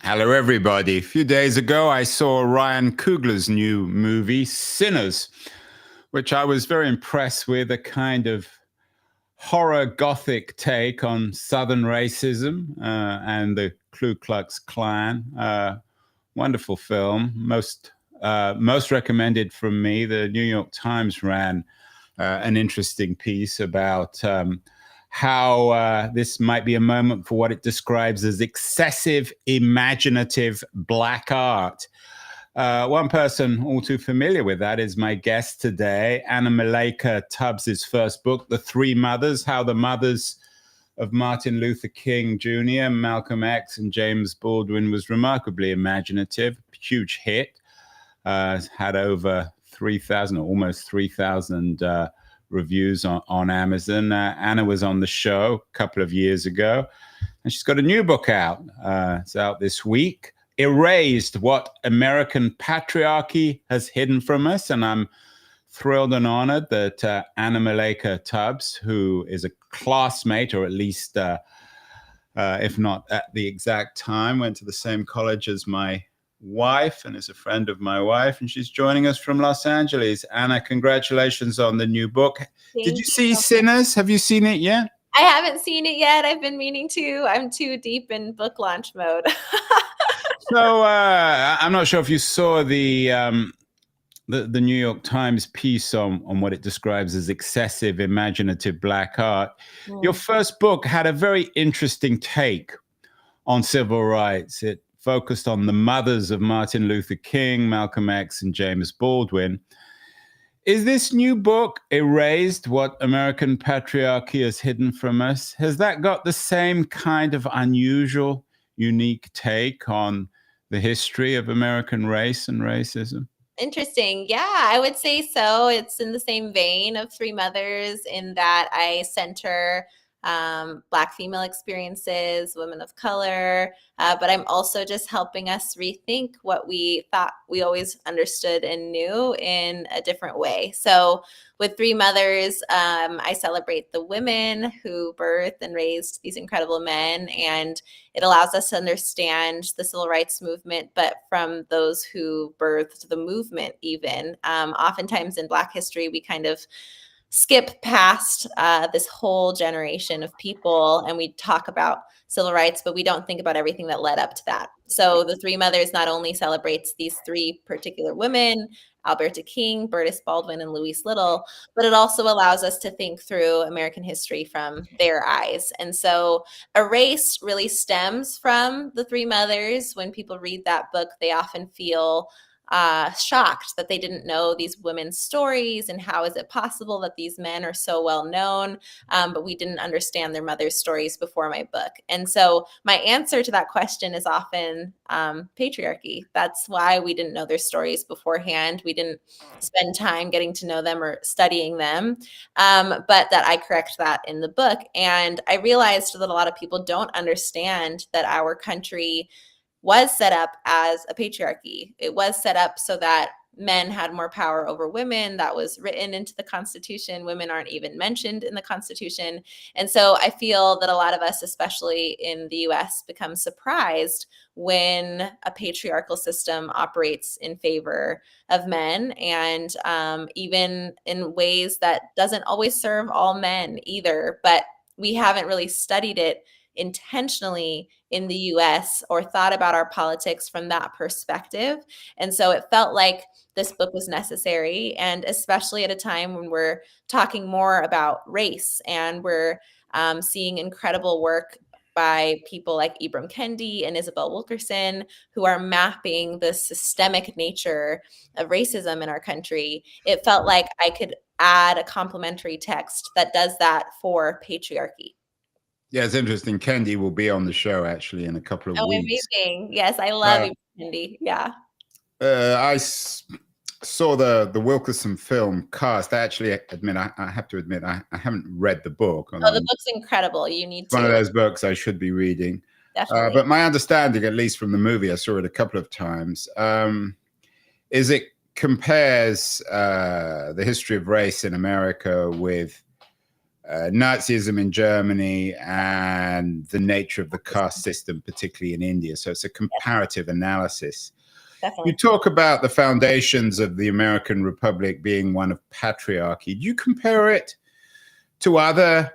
Hello, everybody. A few days ago, I saw Ryan Coogler's new movie, Sinners, which I was very impressed with, a kind of horror gothic take on Southern racism and the Ku Klux Klan. Wonderful film, most recommended from me. The New York Times ran an interesting piece about how this might be a moment for what it describes as excessive imaginative black art. One person all too familiar with that is my guest today, Malaika Tubbs's first book, The Three Mothers, How the Mothers of Martin Luther King Jr., Malcolm X, and James Baldwin was remarkably imaginative, huge hit, had over 3,000 or almost 3,000 reviews on Amazon. Anna was on the show a couple of years ago, and she's got a new book out. It's out this week, Erased: What American Patriarchy Has Hidden from Us. And I'm thrilled and honored that Anna Malaika Tubbs, who is a classmate, or at least, if not at the exact time, went to the same college as my wife and is a friend of my wife, and she's joining us from Los Angeles. Anna, congratulations on the new book. Did you see Sinners? Have you seen it yet? I haven't seen it yet. I've been meaning to. I'm too deep in book launch mode. So I'm not sure if you saw the New York Times piece on what it describes as excessive imaginative black art. Your first book had a very interesting take on civil rights. It focused on the mothers of Martin Luther King, Malcolm X, and James Baldwin. Is this new book, Erased: What American Patriarchy Has Hidden from Us, has that got the same kind of unusual, unique take on the history of American race and racism? Interesting. Yeah, I would say so. It's in the same vein of Three Mothers in that I center Black female experiences, women of color, but I'm also just helping us rethink what we thought we always understood and knew in a different way. So with Three Mothers, I celebrate the women who birthed and raised these incredible men, and it allows us to understand the civil rights movement, but from those who birthed the movement even. Oftentimes in Black history, we kind of skip past this whole generation of people and we talk about civil rights, but we don't think about everything that led up to that. So the Three Mothers not only celebrates these three particular women, Alberta King, Bertus Baldwin, and Louise Little, but it also allows us to think through American history from their eyes. And so Erased really stems from the Three Mothers. When people read that book, they often feel shocked that they didn't know these women's stories, and how is it possible that these men are so well known, but we didn't understand their mother's stories before my book. And so my answer to that question is often patriarchy. That's why we didn't know their stories beforehand. We didn't spend time getting to know them or studying them, but that I correct that in the book. And I realized that a lot of people don't understand that our country was set up as a patriarchy. It was set up so that men had more power over women. That was written into the Constitution. Women aren't even mentioned in the Constitution. And so I feel that a lot of us, especially in the US, become surprised when a patriarchal system operates in favor of men, and even in ways that doesn't always serve all men either. But we haven't really studied it intentionally in the US or thought about our politics from that perspective. And so it felt like this book was necessary, and especially at a time when we're talking more about race and we're seeing incredible work by people like Ibram Kendi and Isabel Wilkerson, who are mapping the systemic nature of racism in our country. It felt like I could add a complementary text that does that for patriarchy. Yeah, it's interesting. Kendi will be on the show actually in a couple of weeks. Amazing. Yes, I love Kendi. Yeah. I saw the Wilkerson film cast. I actually admit, I have to admit, I haven't read the book. Oh, the book's incredible. You need to. One of those books I should be reading. Definitely. But my understanding, at least from the movie, I saw it a couple of times, is it compares the history of race in America with Nazism in Germany and the nature of the caste system, particularly in India. So it's a comparative analysis. Definitely. You talk about the foundations of the American Republic being one of patriarchy. Do you compare it to other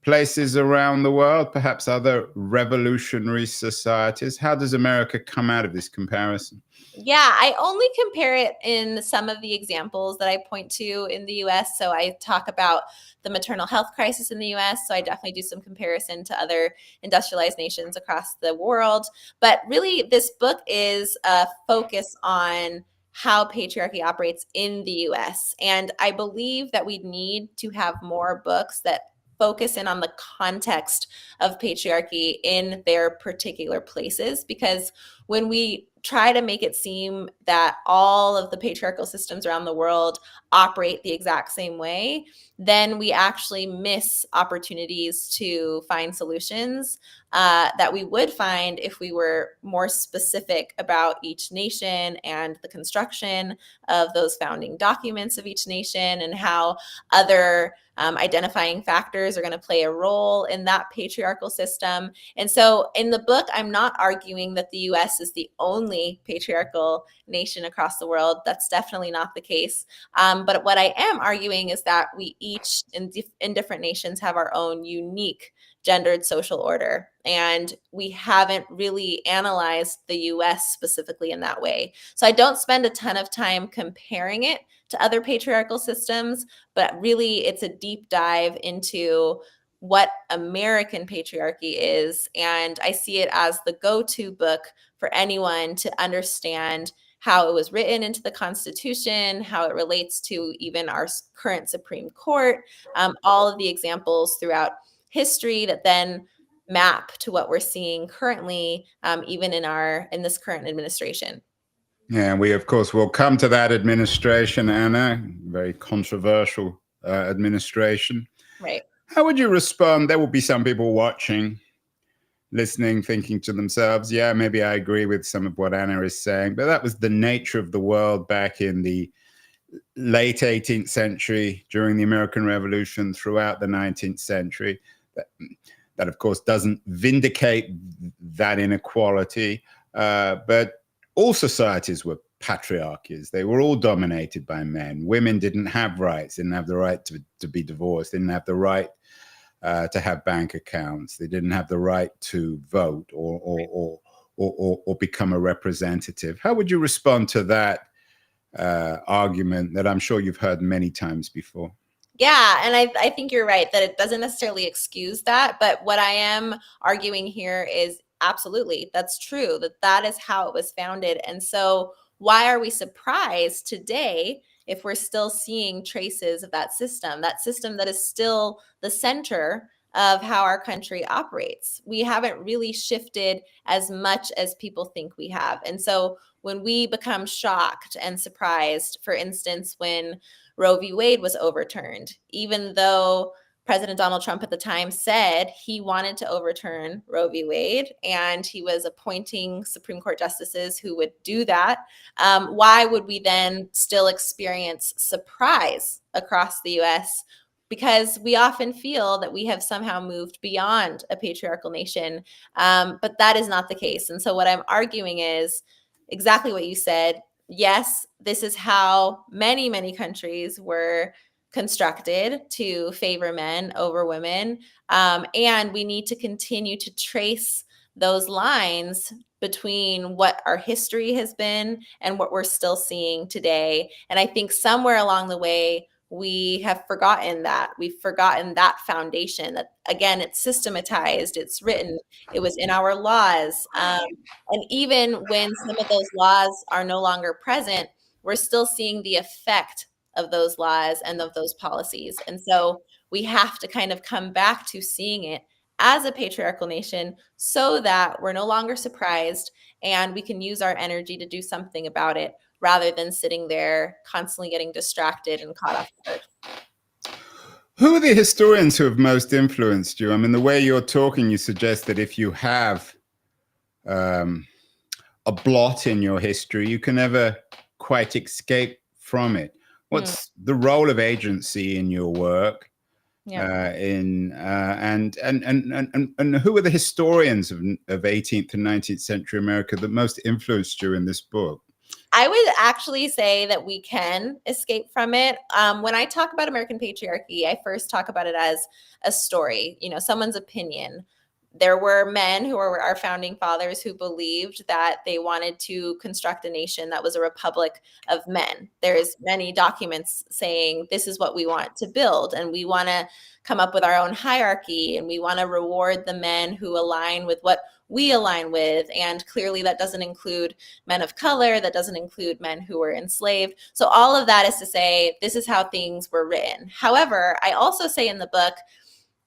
places around the world, perhaps other revolutionary societies? How does America come out of this comparison? Yeah, I only compare it in some of the examples that I point to in the US. So I talk about the maternal health crisis in the US. So I definitely do some comparison to other industrialized nations across the world. But really, this book is a focus on how patriarchy operates in the US. And I believe that we need to have more books that focus in on the context of patriarchy in their particular places, because when we try to make it seem that all of the patriarchal systems around the world operate the exact same way, then we actually miss opportunities to find solutions that we would find if we were more specific about each nation and the construction of those founding documents of each nation and how other identifying factors are going to play a role in that patriarchal system. And so in the book, I'm not arguing that the US is the only patriarchal nation across the world. That's definitely not the case. But what I am arguing is that we each in different nations have our own unique gendered social order. And we haven't really analyzed the US specifically in that way. So I don't spend a ton of time comparing it to other patriarchal systems, but really it's a deep dive into what American patriarchy is. And I see it as the go-to book for anyone to understand how it was written into the Constitution, how it relates to even our current Supreme Court, all of the examples throughout history that then map to what we're seeing currently, even in this current administration. Yeah, we of course will come to that administration, Anna. Very controversial administration. Right. How would you respond? There will be some people watching, listening, thinking to themselves, yeah, maybe I agree with some of what Anna is saying, but that was the nature of the world back in the late 18th century, during the American Revolution, throughout the 19th century. That of course, doesn't vindicate that inequality, but all societies were patriarchies. They were all dominated by men. Women didn't have rights, didn't have the right to be divorced, didn't have the right to have bank accounts. They didn't have the right to vote or become a representative. How would you respond to that argument that I'm sure you've heard many times before? Yeah, and I think you're right that it doesn't necessarily excuse that. But what I am arguing here is absolutely that's true, that is how it was founded. And so why are we surprised today if we're still seeing traces of that system that is still the center of how our country operates? We haven't really shifted as much as people think we have. And so when we become shocked and surprised, for instance, when Roe v. Wade was overturned, even though President Donald Trump at the time said he wanted to overturn Roe v. Wade and he was appointing Supreme Court justices who would do that. Why would we then still experience surprise across the US? Because we often feel that we have somehow moved beyond a patriarchal nation, but that is not the case. And so what I'm arguing is exactly what you said. Yes, this is how many, many countries were constructed to favor men over women. And we need to continue to trace those lines between what our history has been and what we're still seeing today. And I think somewhere along the way, we have forgotten that. We've forgotten that foundation that, again, it's systematized, it's written, it was in our laws. And even when some of those laws are no longer present, we're still seeing the effect of those laws and of those policies. And so we have to kind of come back to seeing it as a patriarchal nation so that we're no longer surprised and we can use our energy to do something about it rather than sitting there constantly getting distracted and caught off guard. Who are the historians who have most influenced you? I mean, the way you're talking, you suggest that if you have a blot in your history, you can never quite escape from it. What's the role of agency in your work? Yeah. And who are the historians of 18th and 19th century America that most influenced you in this book? I would actually say that we can escape from it. When I talk about American patriarchy, I first talk about it as a story, someone's opinion. There were men who were our founding fathers who believed that they wanted to construct a nation that was a republic of men. There's many documents saying this is what we want to build, and we want to come up with our own hierarchy, and we want to reward the men who align with what we align with. And clearly that doesn't include men of color, that doesn't include men who were enslaved. So all of that is to say, this is how things were written. However, I also say in the book,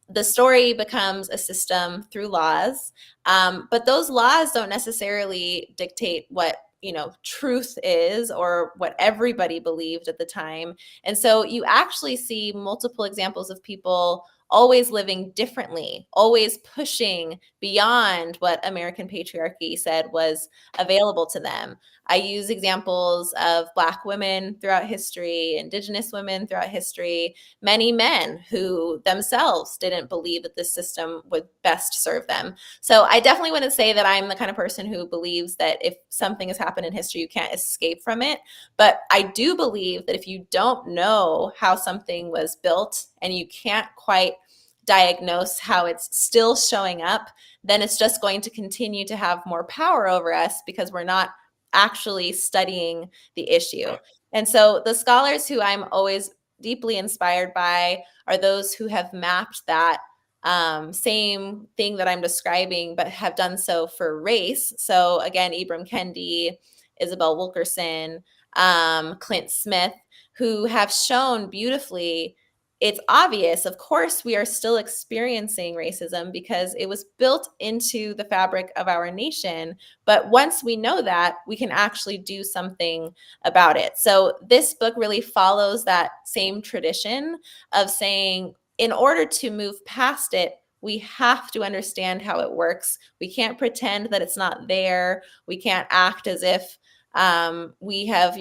the story becomes a system through laws, but those laws don't necessarily dictate what truth is or what everybody believed at the time. And so you actually see multiple examples of people always living differently, always pushing beyond what American patriarchy said was available to them. I use examples of Black women throughout history, Indigenous women throughout history, many men who themselves didn't believe that this system would best serve them. So I definitely wouldn't say that I'm the kind of person who believes that if something has happened in history, you can't escape from it. But I do believe that if you don't know how something was built and you can't quite diagnose how it's still showing up, then it's just going to continue to have more power over us because we're not actually studying the issue. And so the scholars who I'm always deeply inspired by are those who have mapped that same thing that I'm describing, but have done so for race. So again, Ibram Kendi, Isabel Wilkerson, Clint Smith, who have shown beautifully it's obvious, of course, we are still experiencing racism because it was built into the fabric of our nation. But once we know that, we can actually do something about it. So this book really follows that same tradition of saying, in order to move past it, we have to understand how it works. We can't pretend that it's not there. We can't act as if we have,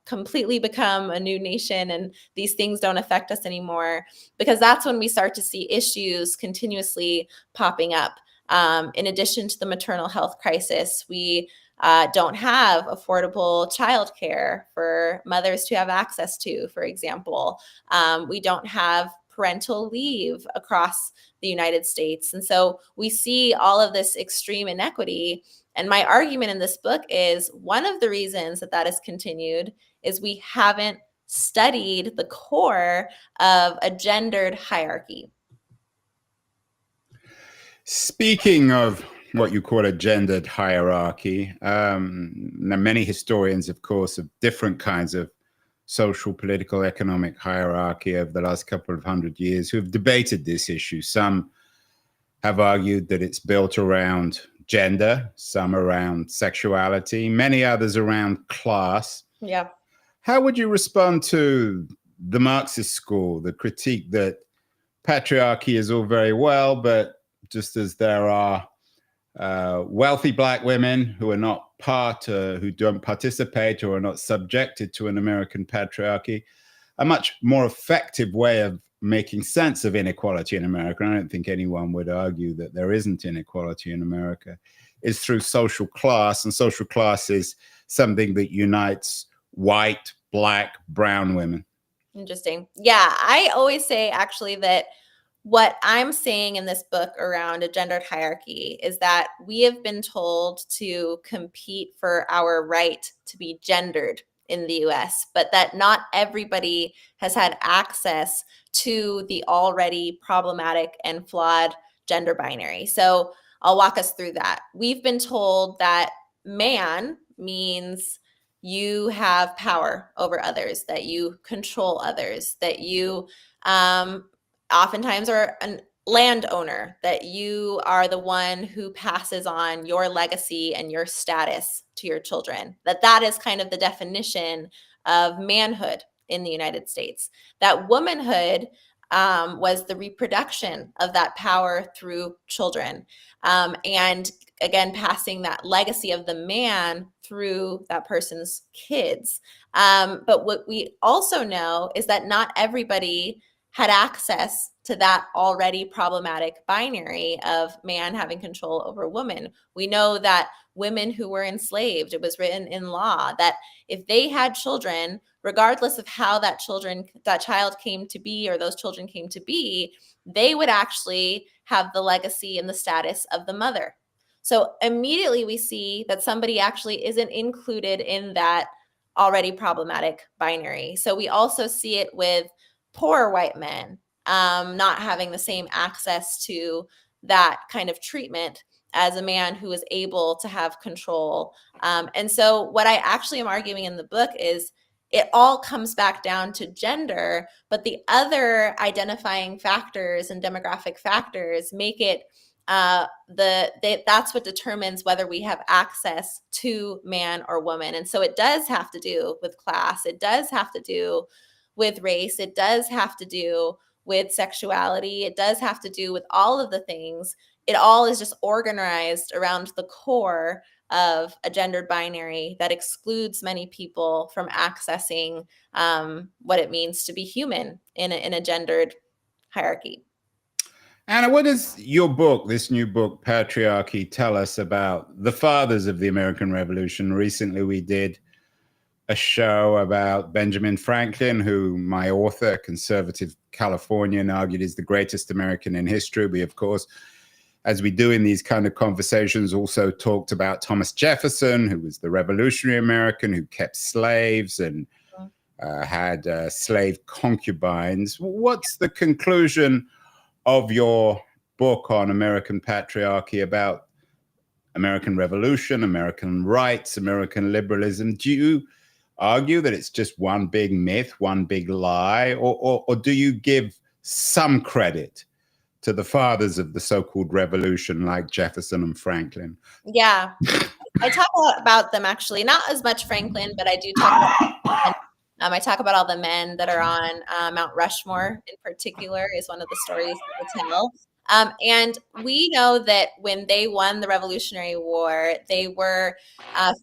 completely become a new nation and these things don't affect us anymore, because that's when we start to see issues continuously popping up. In addition to the maternal health crisis, we don't have affordable childcare for mothers to have access to, for example. We don't have parental leave across the United States. And so we see all of this extreme inequity. And my argument in this book is one of the reasons that that has continued is we haven't studied the core of a gendered hierarchy. Speaking of what you call a gendered hierarchy, now many historians, of course, of different kinds of social, political, economic hierarchy over the last couple of 100 years who have debated this issue. Some have argued that it's built around gender, some around sexuality, many others around class. Yeah. How would you respond to the Marxist school, the critique that patriarchy is all very well, but just as there are wealthy Black women who are not who don't participate or are not subjected to an American patriarchy, a much more effective way of making sense of inequality in America, and I don't think anyone would argue that there isn't inequality in America, is through social class. And social class is something that unites white, Black, brown women. Interesting. Yeah, I always say actually that what I'm saying in this book around a gendered hierarchy is that we have been told to compete for our right to be gendered in the US, but that not everybody has had access to the already problematic and flawed gender binary. So I'll walk us through that. We've been told that man means you have power over others, that you control others, that you oftentimes are a landowner, that you are the one who passes on your legacy and your status to your children, that is kind of the definition of manhood in the United States. That womanhood was the reproduction of that power through children. And again, passing that legacy of the man through that person's kids. But what we also know is that not everybody had access to that already problematic binary of man having control over woman. We know that women who were enslaved, it was written in law that if they had children, regardless of how that child came to be, or those children came to be, they would actually have the legacy and the status of the mother. So immediately we see that somebody actually isn't included in that already problematic binary. So we also see it with poor white men not having the same access to that kind of treatment as a man who is able to have control. And so what I actually am arguing in the book is it all comes back down to gender, but the other identifying factors and demographic factors make it that's what determines whether we have access to man or woman. And so it does have to do with class. It does have to do with race. It does have to do with sexuality. It does have to do with all of the things. It all is just organized around the core of a gendered binary that excludes many people from accessing what it means to be human in a gendered hierarchy. Anna, what does your book, this new book, Patriarchy, tell us about the fathers of the American Revolution? Recently, we did a show about Benjamin Franklin, who my author, conservative Californian, argued is the greatest American in history. We, of course, as we do in these kind of conversations, also talked about Thomas Jefferson, who was the revolutionary American who kept slaves and had slave concubines. What's the conclusion of your book on American patriarchy, about American Revolution, American rights, American liberalism? Do you argue that it's just one big myth, one big lie, or do you give some credit to the fathers of the so-called revolution like Jefferson and Franklin? Yeah, I talk a lot about them, actually, not as much Franklin, but I do talk about I talk about all the men that are on Mount Rushmore in particular is one of the stories that I tell. And we know that when they won the Revolutionary War, they were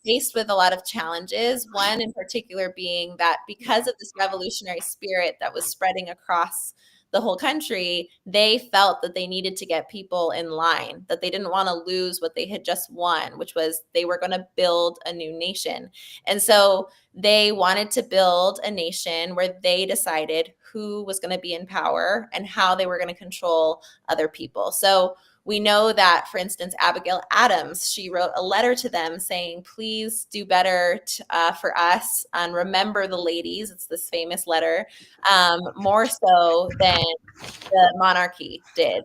faced with a lot of challenges. One in particular being that because of this revolutionary spirit that was spreading across the whole country, they felt that they needed to get people in line, that they didn't want to lose what they had just won, which was they were going to build a new nation. And so they wanted to build a nation where they decided who was going to be in power and how they were going to control other people. So we know that, for instance, Abigail Adams, she wrote a letter to them saying, please do better for us and remember the ladies. It's this famous letter, more so than the monarchy did.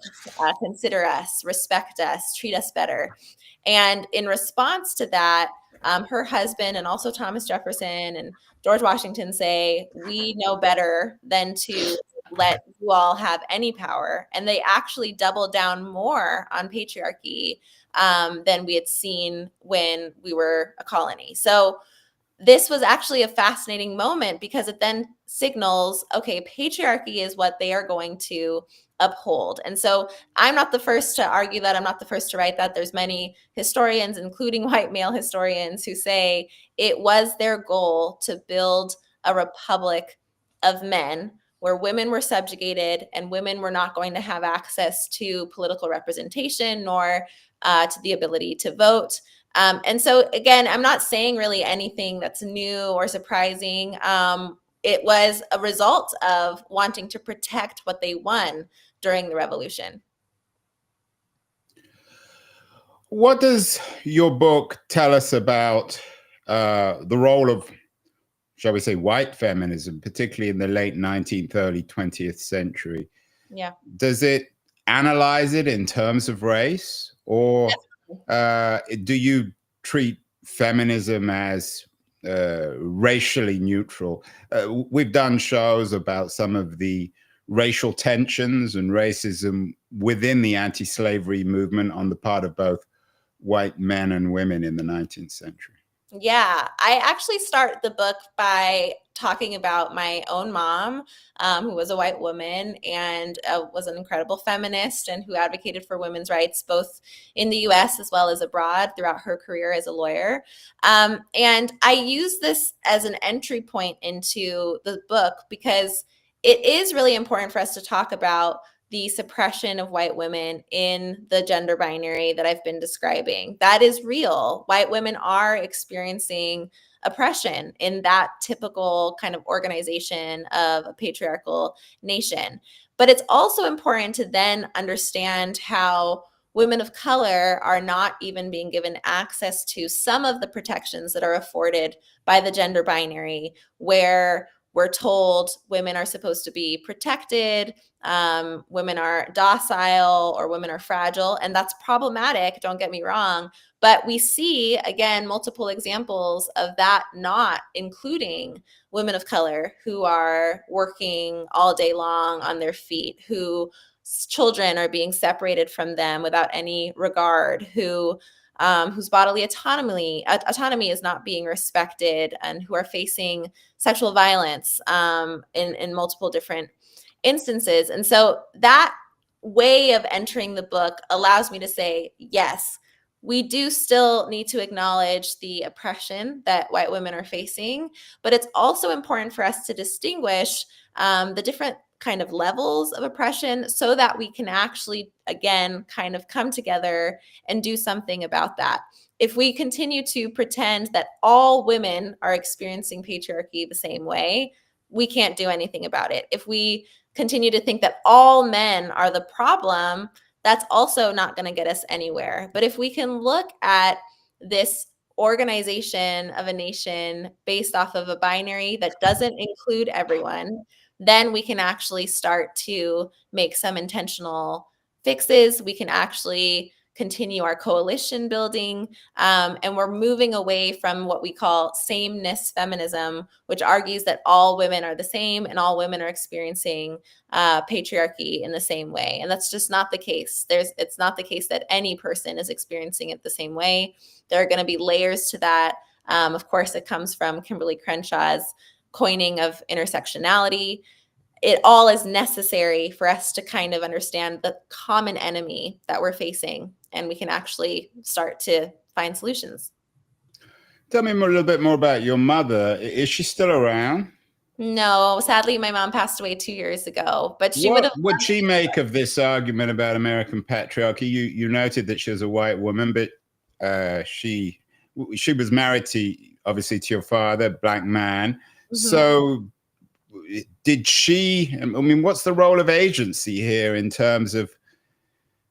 Consider us, respect us, treat us better. And in response to that, her husband and also Thomas Jefferson and George Washington say, we know better than to let you all have any power. And they actually doubled down more on patriarchy than we had seen when we were a colony. So this was actually a fascinating moment because it then signals, okay, patriarchy is what they are going to uphold. And so I'm not the first to argue that. I'm not the first to write that. There's many historians, including white male historians, who say it was their goal to build a republic of men where women were subjugated and women were not going to have access to political representation nor to the ability to vote. And so, again, I'm not saying really anything that's new or surprising. It was a result of wanting to protect what they won during the revolution. What does your book tell us about the role of, shall we say, white feminism, particularly in the late 19th, early 20th century? Yeah. Does it analyze it in terms of race, or do you treat feminism as racially neutral? We've done shows about some of the racial tensions and racism within the anti-slavery movement on the part of both white men and women in the 19th century. Yeah, I actually start the book by talking about my own mom, who was a white woman and was an incredible feminist and who advocated for women's rights both in the US as well as abroad throughout her career as a lawyer. And I use this as an entry point into the book because it is really important for us to talk about the suppression of white women in the gender binary that I've been describing. That is real. White women are experiencing oppression in that typical kind of organization of a patriarchal nation. But it's also important to then understand how women of color are not even being given access to some of the protections that are afforded by the gender binary, where we're told women are supposed to be protected, women are docile, or women are fragile. And that's problematic, don't get me wrong. But we see, again, multiple examples of that not including women of color who are working all day long on their feet, who children are being separated from them without any regard, whose bodily autonomy is not being respected, and who are facing sexual violence in multiple different instances. And so that way of entering the book allows me to say, yes, we do still need to acknowledge the oppression that white women are facing, but it's also important for us to distinguish the different kind of levels of oppression so that we can actually, again, kind of come together and do something about that. If we continue to pretend that all women are experiencing patriarchy the same way, we can't do anything about it. If we continue to think that all men are the problem, that's also not going to get us anywhere. But if we can look at this organization of a nation based off of a binary that doesn't include everyone, then we can actually start to make some intentional fixes. We can actually continue our coalition building. And we're moving away from what we call sameness feminism, which argues that all women are the same and all women are experiencing patriarchy in the same way. And that's just not the case. It's not the case that any person is experiencing it the same way. There are going to be layers to that. Of course, it comes from Kimberly Crenshaw's coining of intersectionality. It all is necessary for us to kind of understand the common enemy that we're facing, and we can actually start to find solutions. Tell me a little bit more about your mother. Is she still around? No, sadly, my mom passed away 2 years ago, but she would What have. would she make of this argument about American patriarchy? You noted that she was a white woman, but she was married to, obviously, to your father, black man. So did she, I mean, what's the role of agency here in terms of,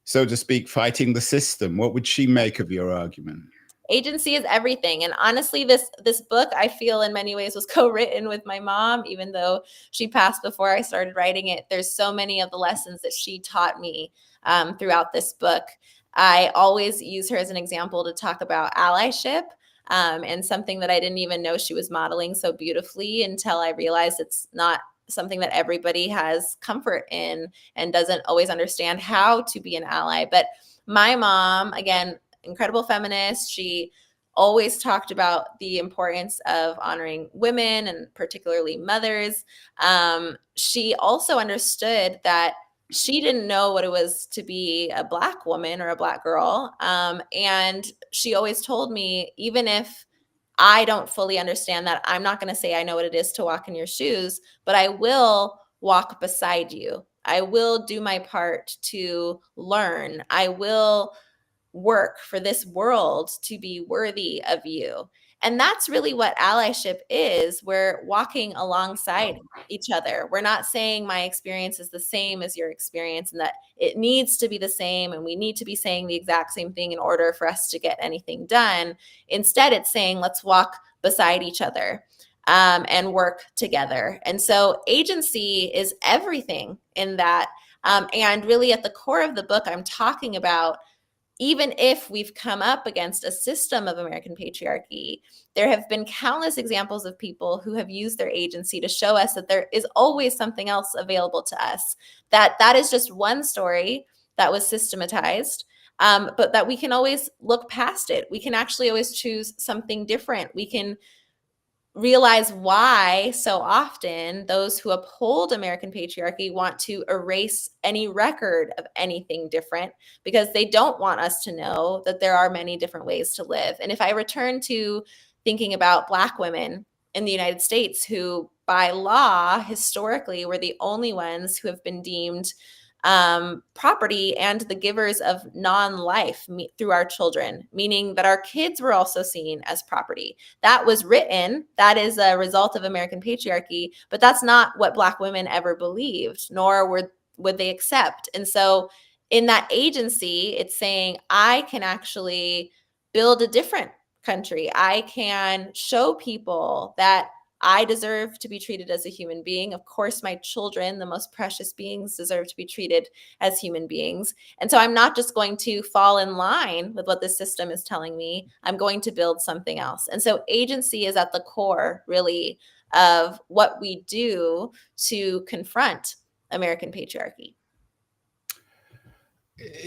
so to speak, fighting the system? What would she make of your argument? Agency is everything. And honestly, this book, I feel in many ways was co-written with my mom, even though she passed before I started writing it. There's so many of the lessons that she taught me throughout this book. I always use her as an example to talk about allyship, and something that I didn't even know she was modeling so beautifully until I realized it's not something that everybody has comfort in and doesn't always understand how to be an ally. But my mom, again, incredible feminist. She always talked about the importance of honoring women and particularly mothers. She also understood that she didn't know what it was to be a Black woman or a Black girl. And she always told me, even if I don't fully understand that, I'm not going to say I know what it is to walk in your shoes, but I will walk beside you. I will do my part to learn. I will work for this world to be worthy of you. And that's really what allyship is. We're walking alongside each other. We're not saying my experience is the same as your experience and that it needs to be the same and we need to be saying the exact same thing in order for us to get anything done. Instead, it's saying let's walk beside each other and work together. And so agency is everything in that. And really at the core of the book, I'm talking about, even if we've come up against a system of American patriarchy, there have been countless examples of people who have used their agency to show us that there is always something else available to us, that is just one story that was systematized, but that we can always look past it. We can actually always choose something different. We can realize why so often those who uphold American patriarchy want to erase any record of anything different, because they don't want us to know that there are many different ways to live. And if I return to thinking about Black women in the United States, who by law historically were the only ones who have been deemed property and the givers of non-life through our children, meaning that our kids were also seen as property. That was written, that is a result of American patriarchy, but that's not what Black women ever believed, nor would they accept. And so in that agency, it's saying, I can actually build a different country. I can show people that I deserve to be treated as a human being. Of course, my children, the most precious beings, deserve to be treated as human beings. And so I'm not just going to fall in line with what the system is telling me. I'm going to build something else. And so agency is at the core, really, of what we do to confront American patriarchy.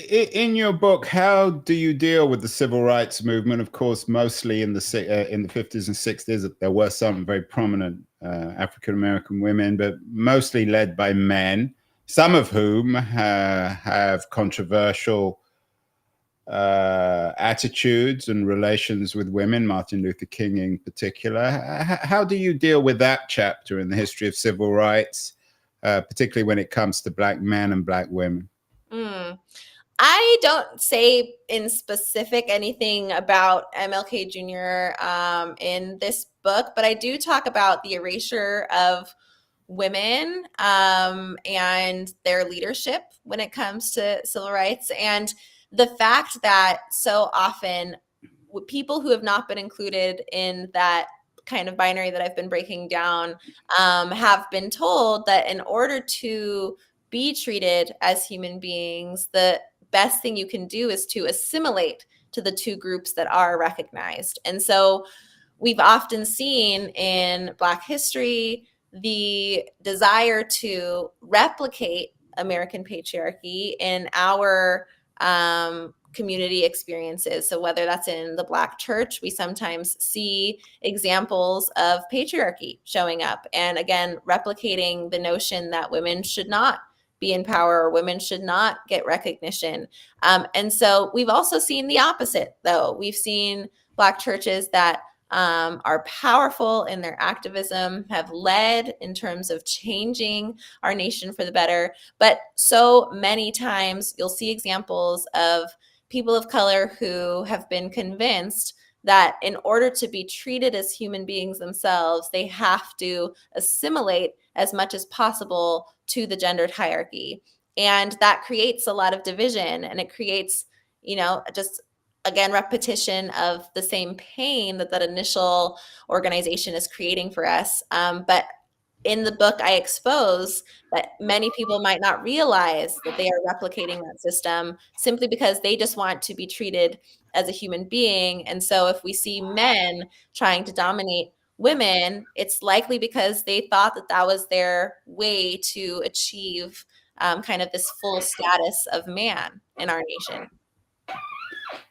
In your book, how do you deal with the civil rights movement? Of course, mostly in the 50s and 60s, there were some very prominent African American women, but mostly led by men, some of whom have controversial attitudes and relations with women, Martin Luther King in particular. How do you deal with that chapter in the history of civil rights, particularly when it comes to Black men and Black women? I don't say in specific anything about MLK Jr. In this book, but I do talk about the erasure of women and their leadership when it comes to civil rights, and the fact that so often people who have not been included in that kind of binary that I've been breaking down have been told that in order to be treated as human beings, the best thing you can do is to assimilate to the two groups that are recognized. And so we've often seen in Black history the desire to replicate American patriarchy in our community experiences. So whether that's in the Black church, we sometimes see examples of patriarchy showing up, and again, replicating the notion that women should not be in power or women should not get recognition. And so we've also seen the opposite, though. We've seen Black churches that are powerful in their activism, have led in terms of changing our nation for the better. But so many times you'll see examples of people of color who have been convinced that in order to be treated as human beings themselves, they have to assimilate as much as possible to the gendered hierarchy. And that creates a lot of division, and it creates, just again, repetition of the same pain that initial organization is creating for us. But in the book, I expose that many people might not realize that they are replicating that system simply because they just want to be treated as a human being. And so if we see men trying to dominate women, it's likely because they thought that that was their way to achieve kind of this full status of man in our nation.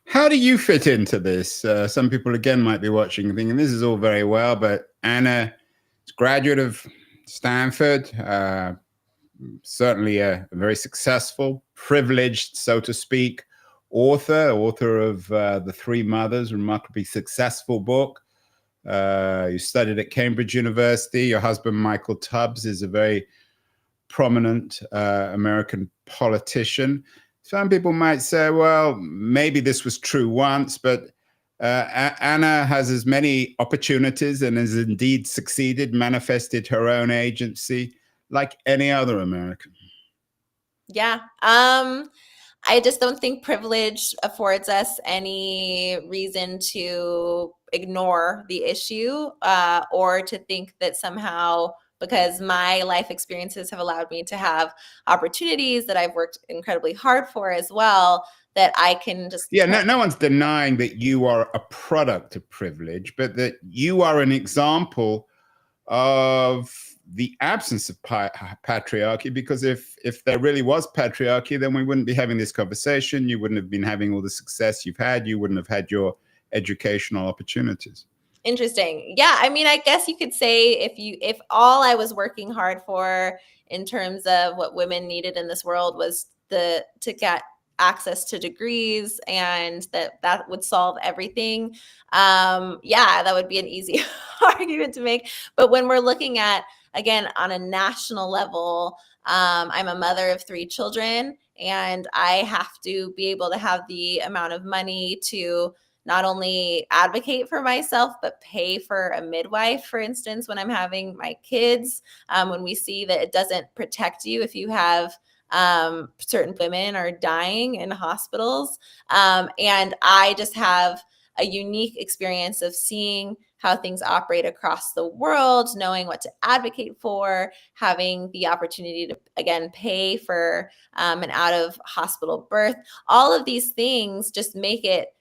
How do you fit into this? Some people, again, might be watching and thinking, this is all very well, but Anna is a graduate of Stanford, certainly a very successful, privileged, so to speak, author of The Three Mothers, remarkably successful book. You studied at Cambridge University. Your husband, Michael Tubbs, is a very prominent American politician. Some people might say, well, maybe this was true once, but Anna has as many opportunities and has indeed succeeded, manifested her own agency like any other American. Yeah. I just don't think privilege affords us any reason to ignore the issue or to think that somehow because my life experiences have allowed me to have opportunities that I've worked incredibly hard for as well, that I can just... Yeah, no one's denying that you are a product of privilege, but that you are an example of the absence of patriarchy, because if there really was patriarchy, then we wouldn't be having this conversation. You wouldn't have been having all the success you've had. You wouldn't have had your educational opportunities. Interesting. Yeah, I mean, I guess you could say if all I was working hard for in terms of what women needed in this world was to get access to degrees and that would solve everything, yeah, that would be an easy argument to make. But when we're looking at, again, on a national level, I'm a mother of 3 children, and I have to be able to have the amount of money to not only advocate for myself, but pay for a midwife, for instance, when I'm having my kids. When we see that it doesn't protect you if you have certain women are dying in hospitals. And I just have a unique experience of seeing how things operate across the world, knowing what to advocate for, having the opportunity to, again, pay for an out of hospital birth. All of these things just make it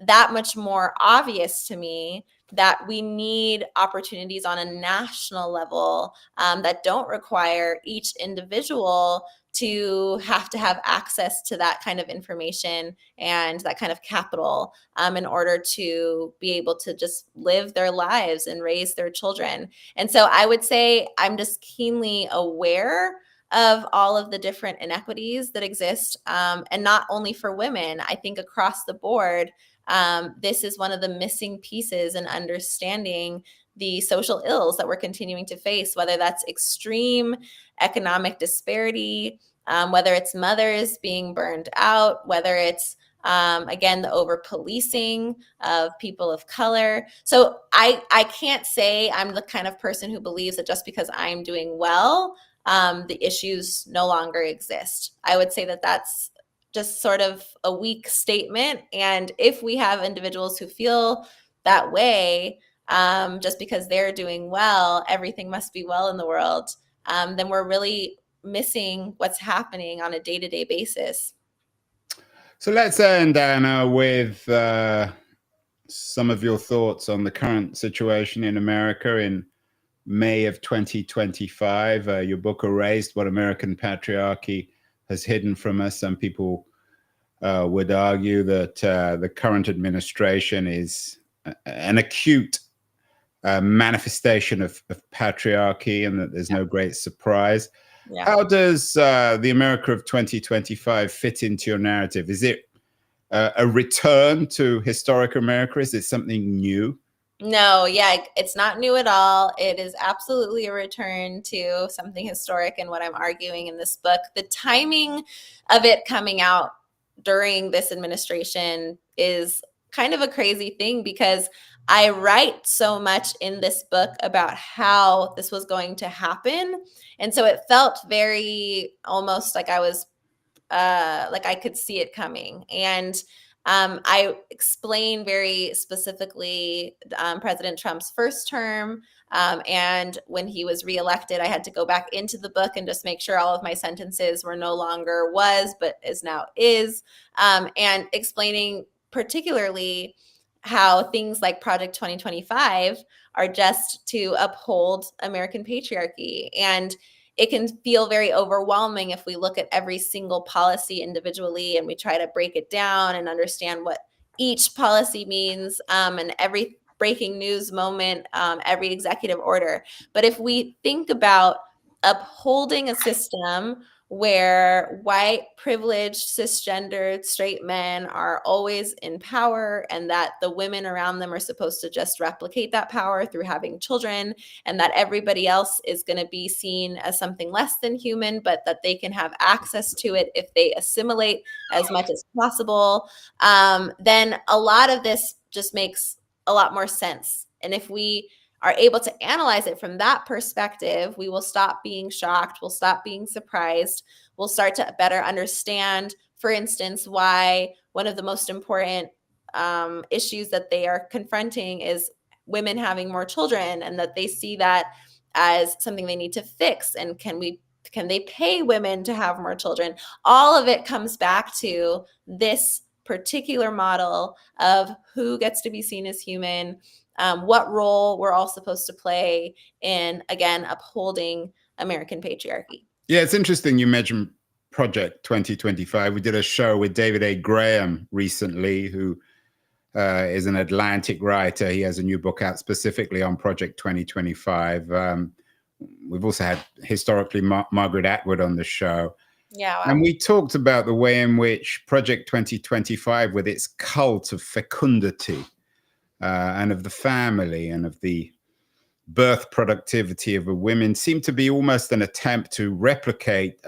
that much more obvious to me that we need opportunities on a national level that don't require each individual to have access to that kind of information and that kind of capital in order to be able to just live their lives and raise their children. And so I would say I'm just keenly aware of all of the different inequities that exist, and not only for women. I think across the board, this is one of the missing pieces in understanding the social ills that we're continuing to face, whether that's extreme economic disparity, whether it's mothers being burned out, whether it's again, the over policing of people of color. So I can't say I'm the kind of person who believes that just because I'm doing well, the issues no longer exist. I would say that that's just sort of a weak statement. And if we have individuals who feel that way, just because they're doing well, everything must be well in the world, then we're really missing what's happening on a day-to-day basis. So let's end, Anna, with some of your thoughts on the current situation in America in May of 2025. Your book, Erased: What American Patriarchy Has Hidden from Us. Some people would argue that the current administration is an acute manifestation of patriarchy, and that there's no great surprise. Yeah. How does the America of 2025 fit into your narrative? Is it a return to historic America? Is it something new? No, yeah, it's not new at all. It is absolutely a return to something historic in what I'm arguing in this book. The timing of it coming out during this administration is kind of a crazy thing, because I write so much in this book about how this was going to happen. And so it felt very almost like I was like I could see it coming. And I explain very specifically President Trump's first term. And when he was reelected, I had to go back into the book and just make sure all of my sentences were no longer was, but is now is, and explaining particularly how things like Project 2025 are just to uphold American patriarchy. And it can feel very overwhelming if we look at every single policy individually and we try to break it down and understand what each policy means, and every breaking news moment, every executive order. But if we think about upholding a system where white, privileged, cisgendered, straight men are always in power, and that the women around them are supposed to just replicate that power through having children, and that everybody else is going to be seen as something less than human, but that they can have access to it if they assimilate as much as possible, then a lot of this just makes a lot more sense. And if we are able to analyze it from that perspective, we will stop being shocked, we'll stop being surprised, we'll start to better understand, for instance, why one of the most important issues that they are confronting is women having more children, and that they see that as something they need to fix. And can they pay women to have more children? All of it comes back to this particular model of who gets to be seen as human, what role we're all supposed to play in, again, upholding American patriarchy. Yeah, it's interesting you mentioned Project 2025. We did a show with David A. Graham recently, who is an Atlantic writer. He has a new book out specifically on Project 2025. We've also had historically Margaret Atwood on the show. Yeah, wow. And we talked about the way in which Project 2025, with its cult of fecundity and of the family and of the birth productivity of a women seem to be almost an attempt to replicate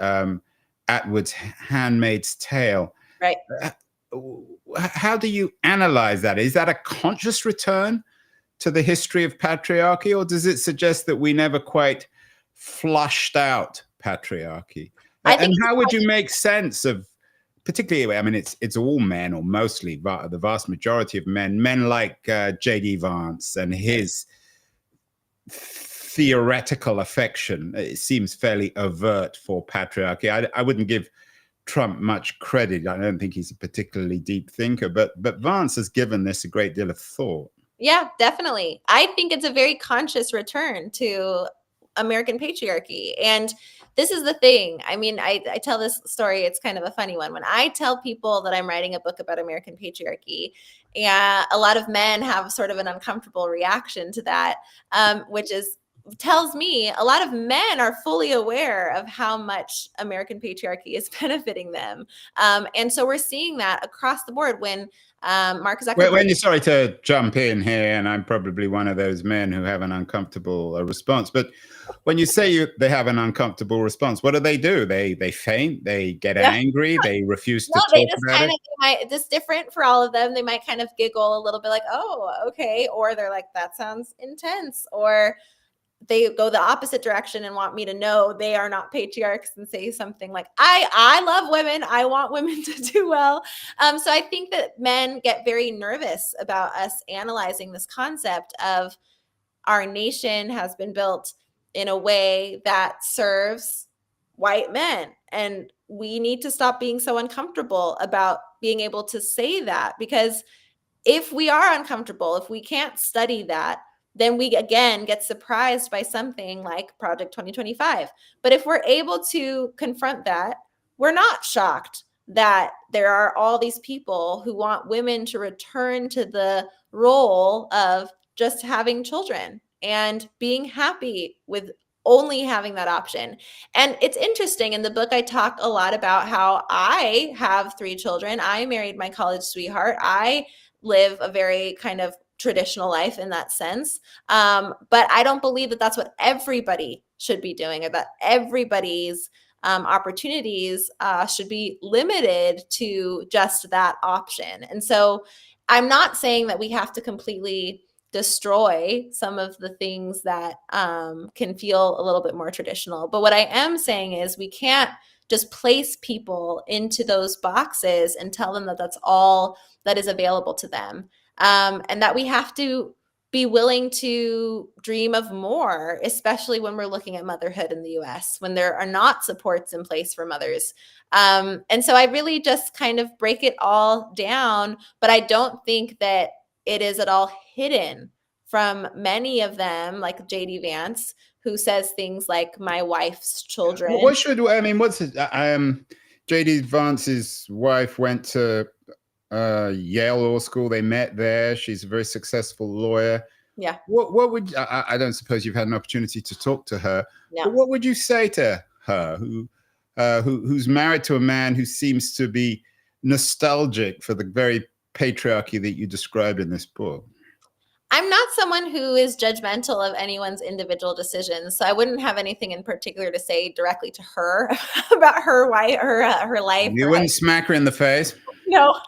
Atwood's Handmaid's Tale. Right. Uh, How do you analyze that? Is that a conscious return to the history of patriarchy, or does it suggest that we never quite flushed out patriarchy? I And think how would you make sense of, particularly, I mean, it's all men, or mostly the vast majority of men like J.D. Vance and his theoretical affection. It seems fairly overt for patriarchy. I wouldn't give Trump much credit. I don't think he's a particularly deep thinker, but Vance has given this a great deal of thought. Yeah, definitely. I think it's a very conscious return to American patriarchy. And this is the thing. I mean, I tell this story, it's kind of a funny one. When I tell people that I'm writing a book about American patriarchy, and a lot of men have sort of an uncomfortable reaction to that, which is tells me a lot of men are fully aware of how much American patriarchy is benefiting them. And so we're seeing that across the board when Mark Zuckerberg. When you're, sorry to jump in here, and I'm probably one of those men who have an uncomfortable response, but when you say they have an uncomfortable response, what do? They faint, they get angry, they refuse to they talk just about kind it. of might just different for all of them. They might kind of giggle a little bit like, oh, okay. Or they're like, that sounds intense. Or they go the opposite direction and want me to know they are not patriarchs and say something like, I love women. I want women to do well. So I think that men get very nervous about us analyzing this concept of our nation has been built in a way that serves white men. And we need to stop being so uncomfortable about being able to say that, because if we are uncomfortable, if we can't study that, then we again get surprised by something like Project 2025. But if we're able to confront that, we're not shocked that there are all these people who want women to return to the role of just having children and being happy with only having that option. And it's interesting, in the book I talk a lot about how I have 3 children. I married my college sweetheart. I live a very kind of traditional life in that sense. But I don't believe that that's what everybody should be doing, or that everybody's opportunities should be limited to just that option. And so I'm not saying that we have to completely destroy some of the things that can feel a little bit more traditional. But what I am saying is we can't just place people into those boxes and tell them that that's all that is available to them. And that we have to be willing to dream of more, especially when we're looking at motherhood in the US, when there are not supports in place for mothers. And so I really just kind of break it all down, but I don't think that it is at all hidden from many of them, like JD Vance, who says things like my wife's children. What should, I mean, what's it? JD Vance's wife went to Yale Law School. They met there. She's a very successful lawyer. Yeah. What would, I don't suppose you've had an opportunity to talk to her, No. but what would you say to her who's married to a man who seems to be nostalgic for the very patriarchy that you describe in this book? I'm not someone who is judgmental of anyone's individual decisions, so I wouldn't have anything in particular to say directly to her about her life. You wouldn't smack her in the face? No.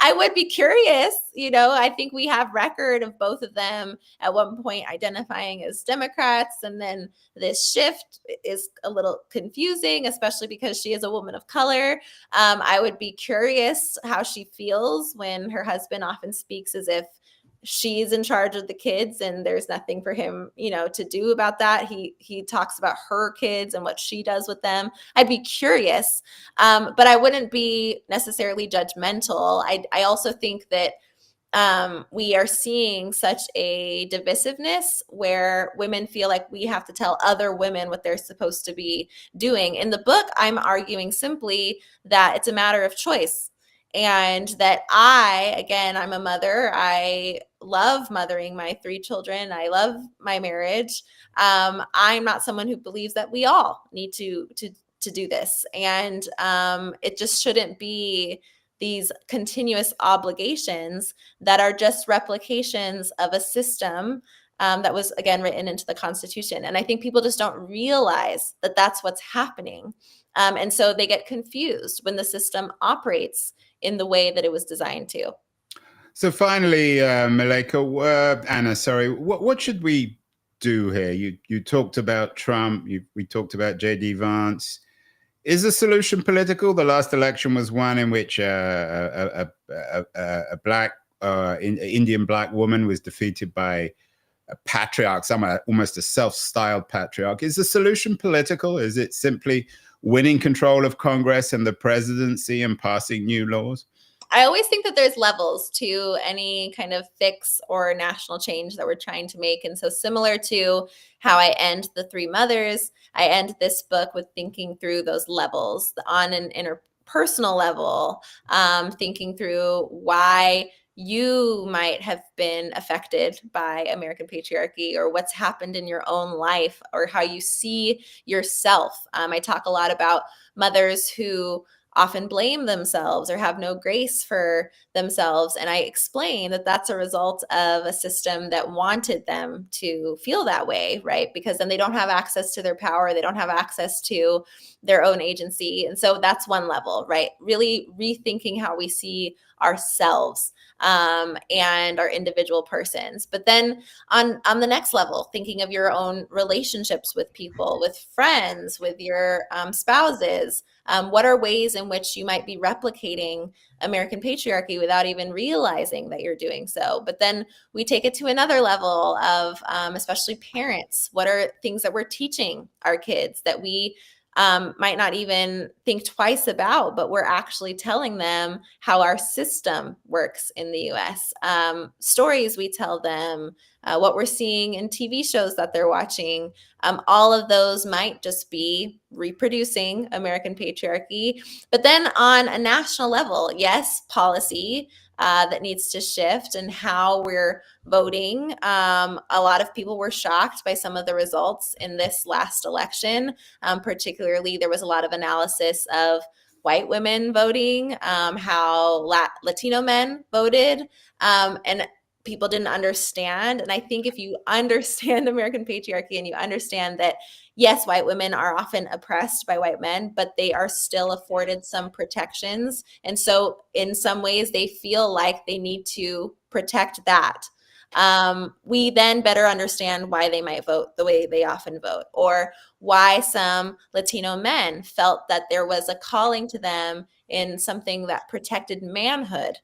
I would be curious. I think we have record of both of them at one point identifying as Democrats, and then this shift is a little confusing, especially because she is a woman of color. I would be curious how she feels when her husband often speaks as if she's in charge of the kids and there's nothing for him, to do about that. He talks about her kids and what she does with them. I'd be curious, but I wouldn't be necessarily judgmental. I also think that we are seeing such a divisiveness where women feel like we have to tell other women what they're supposed to be doing. In the book, I'm arguing simply that it's a matter of choice. And that I'm a mother. I love mothering my 3 children. I love my marriage. I'm not someone who believes that we all need to do this. And it just shouldn't be these continuous obligations that are just replications of a system that was, again, written into the Constitution. And I think people just don't realize that that's what's happening. And so they get confused when the system operates in the way that it was designed to. So finally, Malaika, Anna, sorry, what should we do here? You talked about Trump. We talked about J.D. Vance. Is the solution political? The last election was one in which a black Indian black woman was defeated by a patriarch, someone almost a self-styled patriarch. Is the solution political? Is it simply winning control of Congress and the presidency and passing new laws? I always think that there's levels to any kind of fix or national change that we're trying to make. And so, similar to how I end The Three Mothers, I end this book with thinking through those levels on an interpersonal level, thinking through why you might have been affected by American patriarchy, or what's happened in your own life, or how you see yourself. I talk a lot about mothers who often blame themselves or have no grace for themselves. And I explain that that's a result of a system that wanted them to feel that way, right? Because then they don't have access to their power, they don't have access to their own agency. And so that's one level, right? Really rethinking how we see ourselves and our individual persons. But then on the next level, thinking of your own relationships with people, with friends, with your spouses. What are ways in which you might be replicating American patriarchy without even realizing that you're doing so? But then we take it to another level of especially parents. What are things that we're teaching our kids that we might not even think twice about, but we're actually telling them how our system works in the US. Stories we tell them, what we're seeing in TV shows that they're watching, all of those might just be reproducing American patriarchy. But then on a national level, yes, policy that needs to shift and how we're voting. A lot of people were shocked by some of the results in this last election. Particularly, there was a lot of analysis of white women voting, how Latino men voted, and people didn't understand. And I think if you understand American patriarchy and you understand that, yes, white women are often oppressed by white men, but they are still afforded some protections. And so in some ways, they feel like they need to protect that. We then better understand why they might vote the way they often vote, or why some Latino men felt that there was a calling to them in something that protected manhood.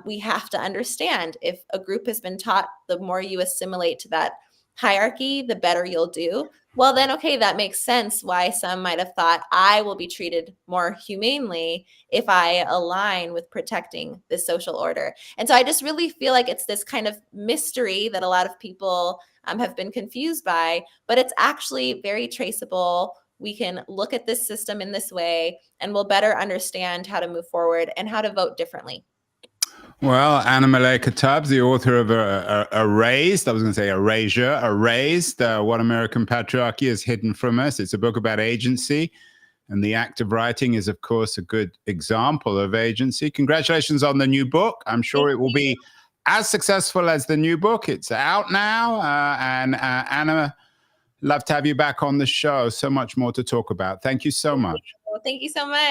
We have to understand, if a group has been taught the more you assimilate to that hierarchy, the better you'll do. Well, then, okay, that makes sense why some might have thought I will be treated more humanely if I align with protecting this social order. And so I just really feel like it's this kind of mystery that a lot of people have been confused by, but it's actually very traceable. We can look at this system in this way, and we'll better understand how to move forward and how to vote differently. Well, Anna Malaika Tubbs, the author of Erased, I was going to say Erasure, Erased, What American Patriarchy Has Hidden From Us. It's a book about agency. And the act of writing is, of course, a good example of agency. Congratulations on the new book. I'm sure it will be as successful as the new book. It's out now. And Anna, love to have you back on the show. So much more to talk about. Thank you so much. Well, thank you so much.